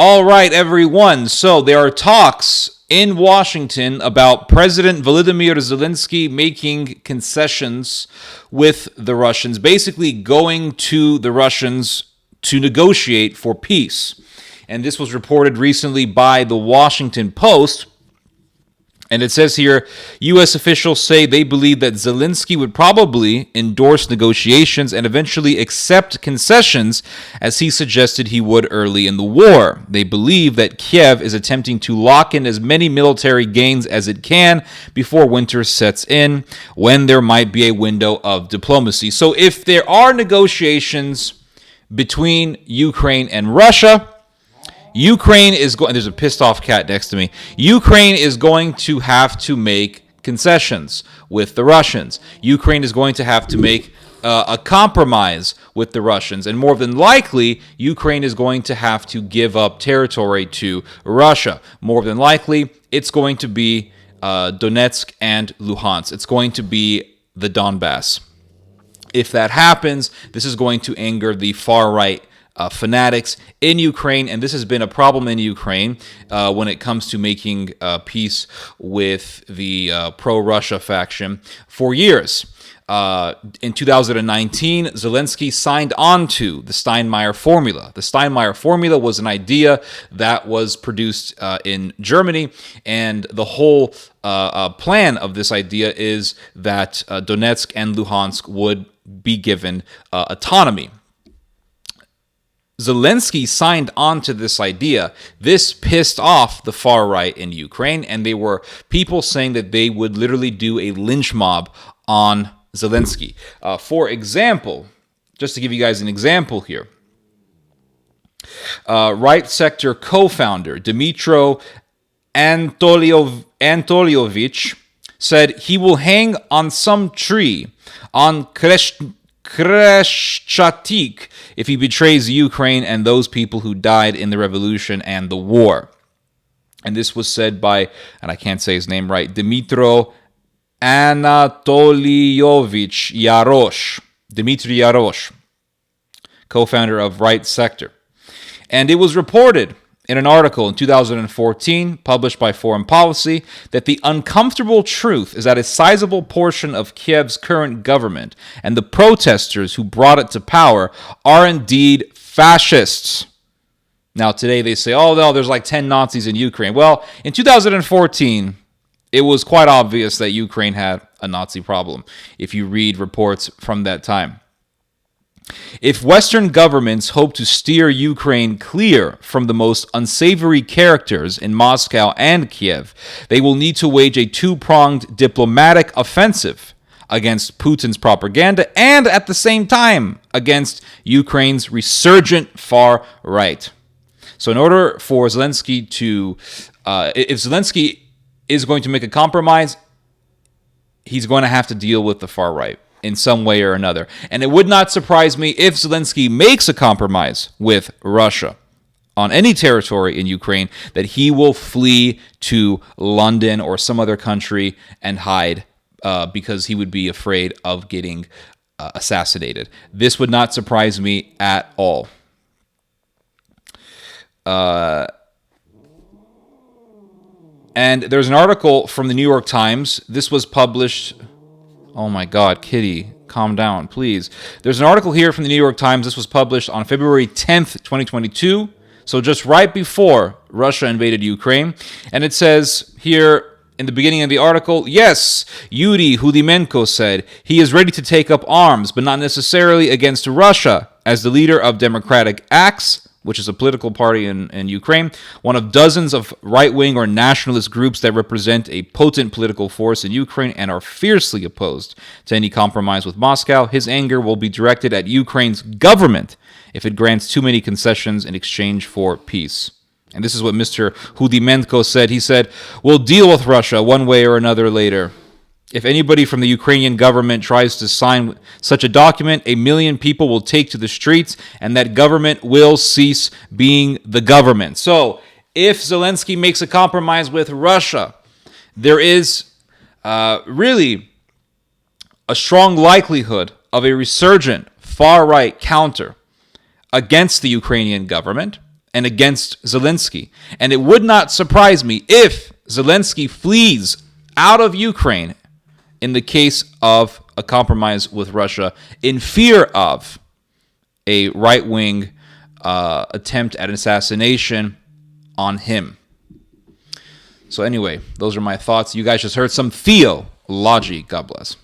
All right, everyone. So there are talks in Washington about President Volodymyr Zelensky making concessions with the Russians, basically going to the Russians to negotiate for peace. And this was reported recently by the Washington Post. And it says here, U.S. officials say they believe that Zelensky would probably endorse negotiations and eventually accept concessions, as he suggested he would early in the war. They believe that Kiev is attempting to lock in as many military gains as it can before winter sets in, when there might be a window of diplomacy. So if there are negotiations between Ukraine and Russia, Ukraine is going, there's a pissed off cat next to me. Ukraine is going to have to make concessions with the Russians. Ukraine is going to have to make a compromise with the Russians. And more than likely, Ukraine is going to have to give up territory to Russia. More than likely, it's going to be Donetsk and Luhansk. It's going to be the Donbass. If that happens, this is going to anger the far-right fanatics in Ukraine, and this has been a problem in Ukraine when it comes to making peace with the pro-Russia faction for years. In 2019, Zelensky signed on to the Steinmeier Formula. The Steinmeier Formula was an idea that was produced in Germany, and the whole plan of this idea is that Donetsk and Luhansk would be given autonomy. Zelensky signed on to this idea. This pissed off the far right in Ukraine, and they were people saying that they would literally do a lynch mob on Zelensky. For example, just to give you guys an example here, right sector co-founder Dmytro Antolyovich said he will hang on some tree on Kreshchatyk if he betrays Ukraine and those people who died in the revolution and the war. And this was said by, and I can't say his name right, Dmytro Anatolyovich Yarosh. Dmitry Yarosh, co-founder of Right Sector. And it was reported in an article in 2014 published by Foreign Policy that the uncomfortable truth is that a sizable portion of Kiev's current government and the protesters who brought it to power are indeed fascists. Now today they say, oh no, there's like 10 Nazis in Ukraine. Well, in 2014, it was quite obvious that Ukraine had a Nazi problem if you read reports from that time. If Western governments hope to steer Ukraine clear from the most unsavory characters in Moscow and Kiev, they will need to wage a two-pronged diplomatic offensive against Putin's propaganda and, at the same time, against Ukraine's resurgent far right. So in order for Zelensky to, if Zelensky is going to make a compromise, he's going to have to deal with the far right in some way or another. And it would not surprise me if Zelensky makes a compromise with Russia on any territory in Ukraine, that he will flee to London or some other country and hide because he would be afraid of getting assassinated. This would not surprise me at all. And there's an article from the New York Times. This was published... Oh my God, Kitty, calm down, please. There's an article here from the New York Times. This was published on February 10th, 2022. So just right before Russia invaded Ukraine. And it says here in the beginning of the article, yes, Yuri Hudimenko said he is ready to take up arms, but not necessarily against Russia, as the leader of Democratic Acts, which is a political party in Ukraine, one of dozens of right-wing or nationalist groups that represent a potent political force in Ukraine and are fiercely opposed to any compromise with Moscow. His anger will be directed at Ukraine's government if it grants too many concessions in exchange for peace. And this is what Mr. Hudimenko said. He said, we'll deal with Russia one way or another later. If anybody from the Ukrainian government tries to sign such a document, 1 million people will take to the streets, and that government will cease being the government. So, if Zelensky makes a compromise with Russia, there is really a strong likelihood of a resurgent far-right counter against the Ukrainian government, and against Zelensky. And it would not surprise me if Zelensky flees out of Ukraine in the case of a compromise with Russia in fear of a right-wing attempt at assassination on him. So anyway, those are my thoughts. You guys just heard some theology. God bless.